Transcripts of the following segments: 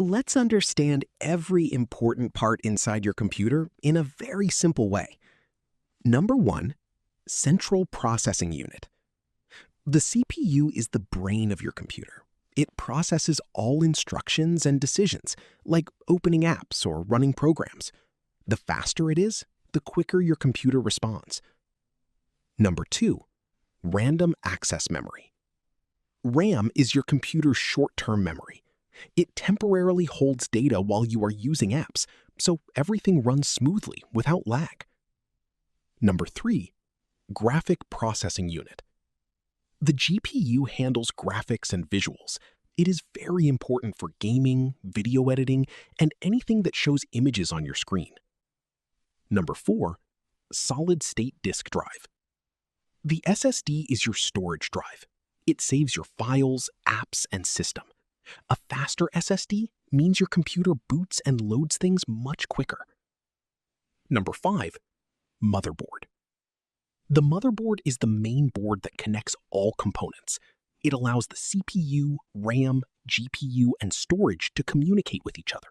Let's understand every important part inside your computer in a very simple way. Number one, Central Processing Unit. The CPU is the brain of your computer. It processes all instructions and decisions, like opening apps or running programs. The faster it is, the quicker your computer responds. Number two, Random Access Memory. RAM is your computer's short-term memory. It temporarily holds data while you are using apps, so everything runs smoothly without lag. Number three, Graphic Processing Unit. The GPU handles graphics and visuals. It is very important for gaming, video editing, and anything that shows images on your screen. Number four, Solid-State Disk Drive. The SSD is your storage drive. It saves your files, apps, and system. A faster SSD means your computer boots and loads things much quicker. Number five, Motherboard. The motherboard is the main board that connects all components. It allows the CPU, RAM, GPU, and storage to communicate with each other.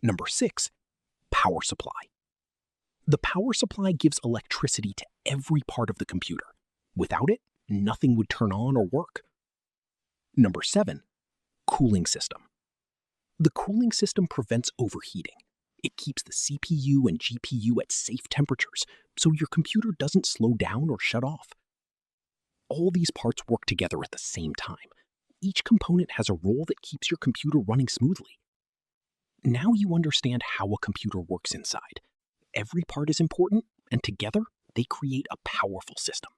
Number six, Power Supply. The power supply gives electricity to every part of the computer. Without it, nothing would turn on or work. Number seven, Cooling System. The cooling system prevents overheating. It keeps the CPU and GPU at safe temperatures, so your computer doesn't slow down or shut off. All these parts work together at the same time. Each component has a role that keeps your computer running smoothly. Now you understand how a computer works inside. Every part is important, and together they create a powerful system.